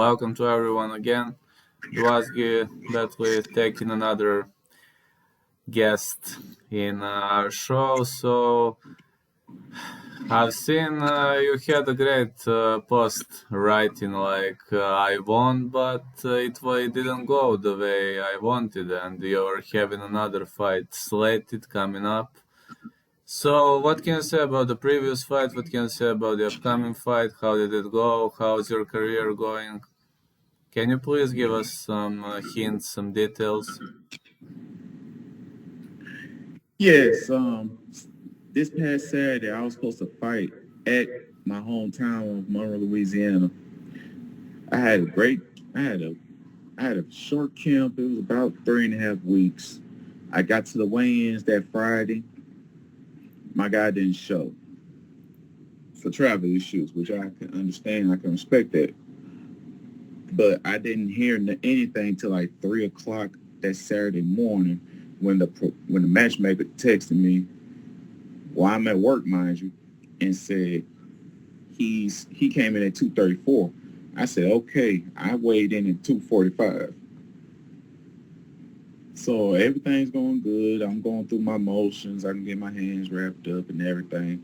Welcome to everyone again. Jawaski Bethly taking another guest in our show. So I've seen you had a great post writing I won, but it didn't go the way I wanted, and you're having another fight slated coming up. So what can you say about the previous fight? What can you say about the upcoming fight? How did it go? How's your career going? Can you please give us some hints, some details? Yes, this past Saturday I was supposed to fight at my hometown of Monroe, Louisiana. I had a great, I had a, I had a short camp. It was about 3.5 weeks. I got to the weigh-ins that Friday. My guy didn't show for travel issues, which I can understand. I can respect that. But I didn't hear anything till like 3 o'clock that Saturday morning when the matchmaker texted me. Well, I'm at work, mind you, and said he came in at 234. I said, okay. I weighed in at 245. So everything's going good. I'm going through my motions. I can get my hands wrapped up and everything.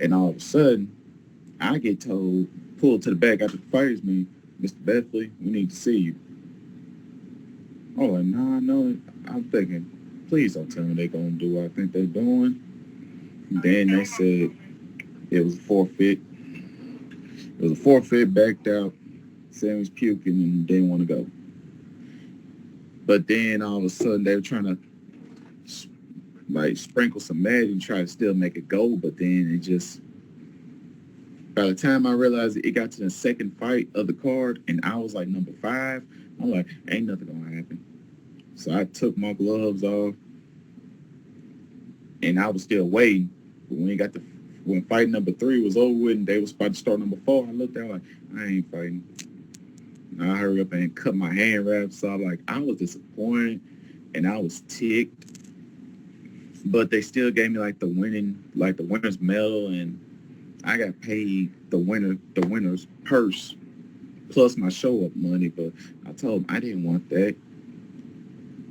And all of a sudden, I get told, pulled to the back after the fight is me, Mr. Bethly, we need to see you. Oh, like, nah, no. I'm thinking, please don't tell me they're going to do what I think they're doing. Then they said it was a forfeit. It was a forfeit, backed out. Said he was puking and didn't want to go. But then all of a sudden they were trying to like sprinkle some magic and try to still make it go. But then it just, by the time I realized it got to the second fight of the card and I was like number 5, I'm like, ain't nothing going to happen. So I took my gloves off and I was still waiting. But when fight number 3 was over with and they was about to start number 4, I looked at like, I ain't fighting. And I hurried up and cut my hand wraps off. Like, I was disappointed and I was ticked. But they still gave me like the winner's medal, and I got paid the winner's purse plus my show up money. But I told them I didn't want that.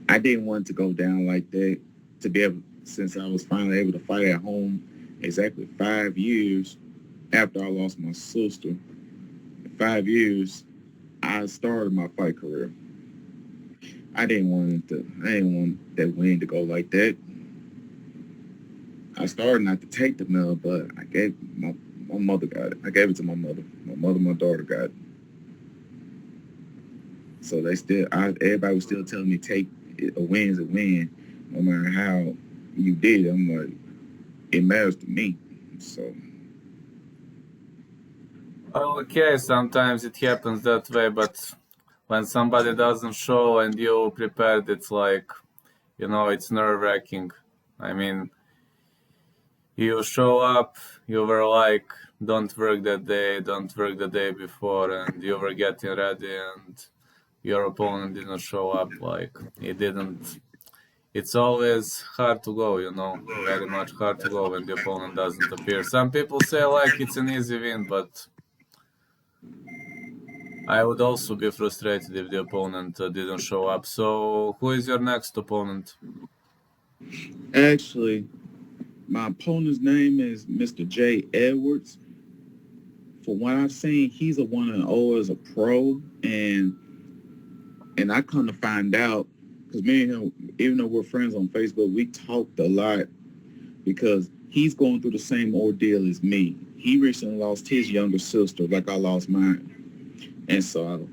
I didn't want to go down like that to be able, since I was finally able to fight at home exactly 5 years after I lost my sister. In 5 years, I started my fight career. I didn't want that win to go like that. I started not to take the medal, but my mother got it. I gave it to my mother. My daughter got it. So everybody was still telling me take it, a win's a win, no matter how you did. I'm like, it matters to me. So Okay, sometimes it happens that way, but when somebody doesn't show and you prepared, it's it's nerve-wracking. I mean, you show up, you were like, don't work that day, don't work the day before, and you were getting ready, and your opponent didn't show up, like, he didn't. It's always hard to go, very much hard to go when the opponent doesn't appear. Some people say, like, it's an easy win, but I would also be frustrated if the opponent didn't show up. So, who is your next opponent? actually, my opponent's name is Mr. J. Edwards. For what I've seen, he's a 1-0 as a pro, and I come to find out because me and him, even though we're friends on Facebook, we talked a lot because he's going through the same ordeal as me. He recently lost his younger sister, like I lost mine, and so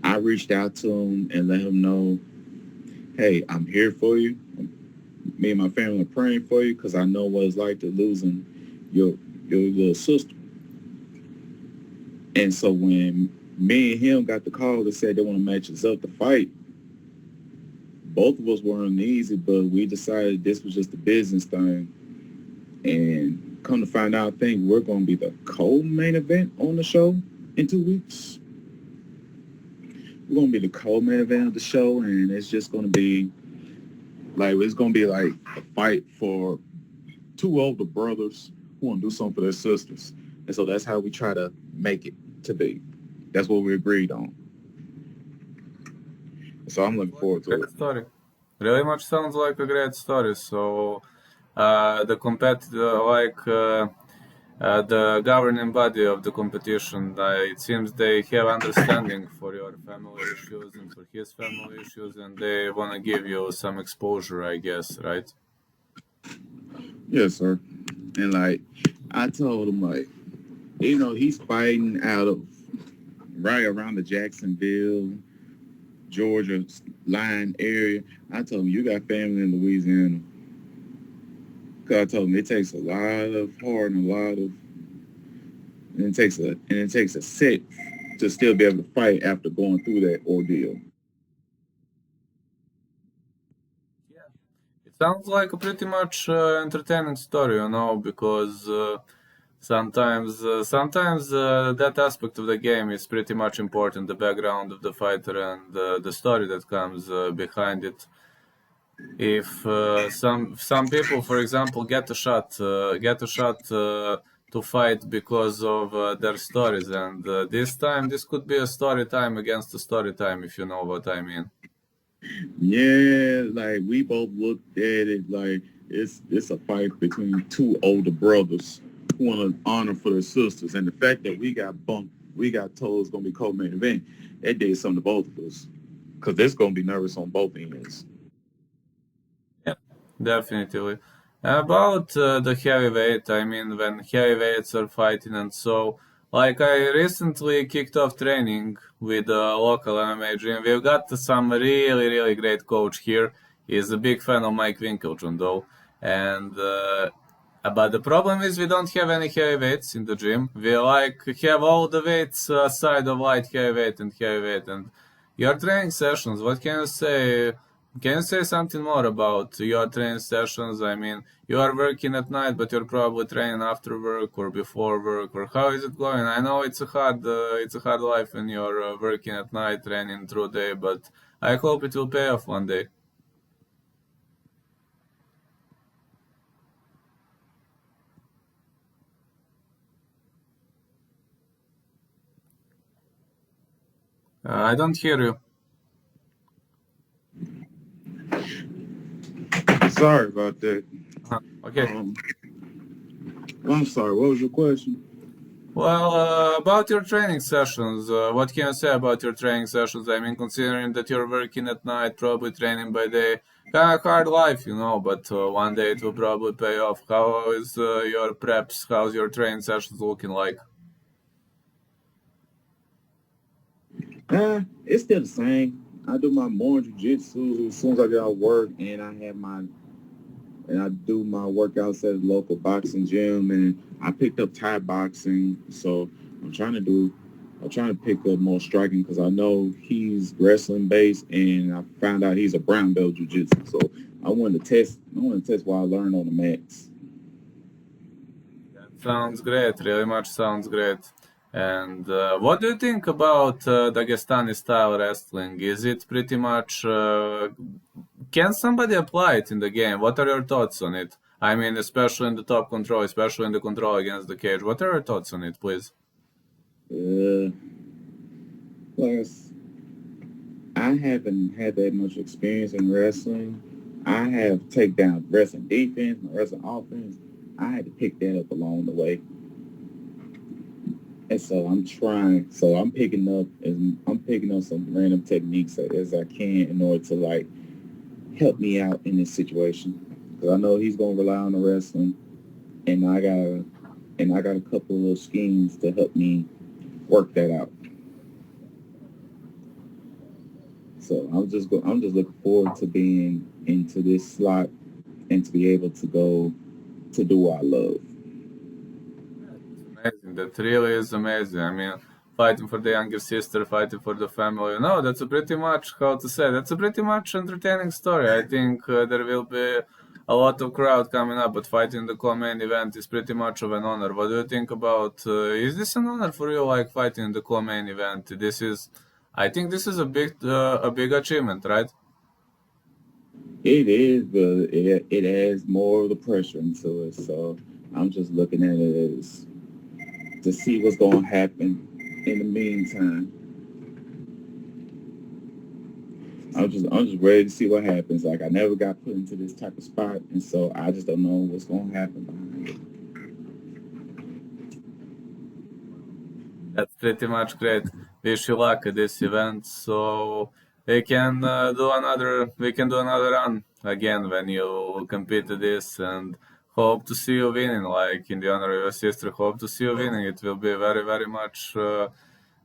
I reached out to him and let him know, hey, I'm here for you. Me and my family are praying for you because I know what it's like to losing your your little sister. And so when me and him got the call that said they want to match us up to fight, both of us were uneasy, but we decided this was just a business thing. And come to find out, I think we're going to be the co-main event on the show in 2 weeks. We're going to be the co-main event of the show, and it's just going to be like a fight for two older brothers who want to do something for their sisters. And so that's how we try to make it to be. That's what we agreed on. So I'm looking forward to Great it. story. Really much sounds like a great story. So, the governing body of the competition, it seems they have understanding for your family issues and for his family issues, and they want to give you some exposure, I guess, right? Yes, sir. And like I told him, like, he's fighting out of right around the Jacksonville, Georgia line area. I told him you got family in Louisiana. 'Cause I told him it takes a lot of heart and a lot of and it takes a set to still be able to fight after going through that ordeal. Yeah. It sounds like a pretty much entertaining story, because sometimes that aspect of the game is pretty much important, the background of the fighter and the story that comes behind it. If some people, for example, get a shot to fight because of their stories, and this could be a story time against a story time, if you know what I mean. Yeah, like we both looked at it like it's a fight between two older brothers who want to honor for their sisters, and the fact that we got told it's gonna be co-main event, that did something to both of us because there's gonna be nervous on both ends. Yeah, definitely. About the heavyweight, I mean, when heavyweights are fighting, and so, like, I recently kicked off training with a local MMA gym. We've got some really, really great coach here. He's a big fan of Mike Winkeljohn, though. And, but the problem is we don't have any heavyweights in the gym. We, like, have all the weights aside of light heavyweight and heavyweight. And your training sessions, what can you say? Can you say something more about your training sessions? I mean, you are working at night, but you're probably training after work or before work, or how is it going? I know it's a hard life when you're working at night, training through day, but I hope it will pay off one day. I don't hear you. Sorry about that. Okay. Um, I'm sorry. What was your question? Well, about your training sessions, what can you say about your training sessions? I mean, considering that you're working at night, probably training by day, kind of hard life, but one day it will probably pay off. How is your preps? How's your training sessions looking like? It's still the same. I do my morning jiu-jitsu as soon as I get out of work, and I do my workouts at a local boxing gym, and I picked up Thai boxing, so I'm trying to do, I'm trying to pick up more striking because I know he's wrestling based, and I found out he's a brown belt jiu-jitsu, so I wanted to test what I learned on the mats. Sounds great. Really much sounds great. And what do you think about Dagestani style wrestling? Is it pretty much? Can somebody apply it in the game? What are your thoughts on it? I mean, especially in the top control, especially in the control against the cage. What are your thoughts on it, please? Uh, Plus, I haven't had that much experience in wrestling. I have takedown wrestling defense, wrestling offense. I had to pick that up along the way. And so I'm trying. So I'm picking up some random techniques as I can in order to like help me out in this situation. Because I know he's gonna rely on the wrestling, and I got a couple of schemes to help me work that out. So I'm just looking forward to being into this slot and to be able to go to do what I love. Amazing. That really is amazing. I mean, fighting for the younger sister, fighting for the family. No, that's a pretty much, how to say, that's a pretty much entertaining story. I think there will be a lot of crowd coming up, but fighting the co-main event is pretty much of an honor. What do you think about, is this an honor for you, like fighting in the co-main event? I think this is a big achievement, right? It is, but it adds more of the pressure into it. So I'm just looking at it as to see what's going to happen. in the meantime, I'm just ready to see what happens. Like I never got put into this type of spot, and so I just don't know what's gonna happen behind it. That's pretty much great. Wish you luck at this event. So we can do another run again when you compete at this, and hope to see you winning. Like in the honor of your sister, hope to see you winning. It will be very very much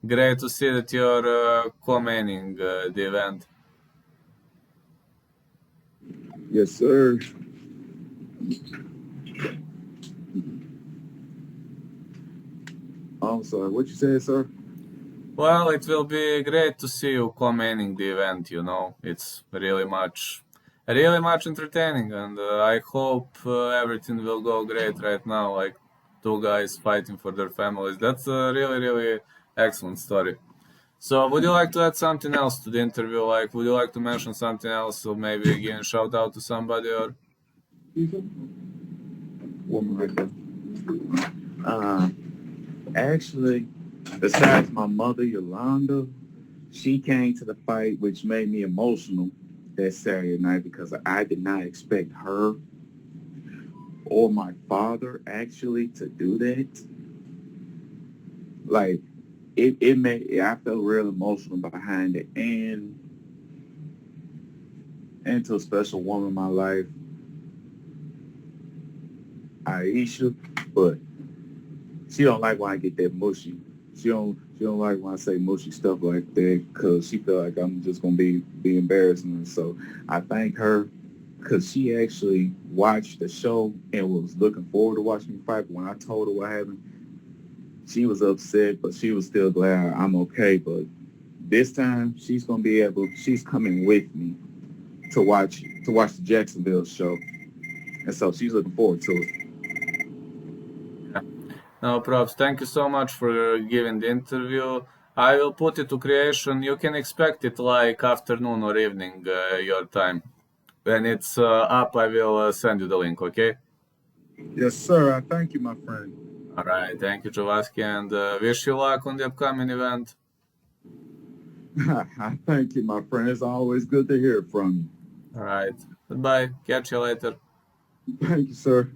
great to see that you're co-maining the event. Yes, sir. I'm sorry. What you said, sir? Well, it will be great to see you co-maining the event. It's really much entertaining, and I hope everything will go great right now. Like two guys fighting for their families. That's a really, really excellent story. So, would you like to add something else to the interview? Like, would you like to mention something else, or maybe again shout out to somebody, or? One more right there. Uh, Actually, besides my mother, Yolanda, she came to the fight, which made me emotional that Saturday night because I did not expect her or my father actually to do that. Like it made I felt real emotional behind it, and to a special woman in my life, Aisha, but she don't like when I get that mushy. She don't like when I say mushy stuff like that because she feel like I'm just gonna be embarrassing her. So I thank her because she actually watched the show and was looking forward to watching me fight. But when I told her what happened, she was upset, but she was still glad I'm okay. But this time she's gonna be able. She's coming with me to watch the Jacksonville show, and so she's looking forward to it. Yeah. No props. Thank you so much for giving the interview. I will put it to creation. You can expect it like afternoon or evening your time. When it's up, I will send you the link, okay? Yes, sir. I thank you, my friend. All right. Thank you, Jawaski, and wish you luck on the upcoming event. I thank you, my friend. It's always good to hear from All right. Goodbye. Catch you later. you. Thank you, sir.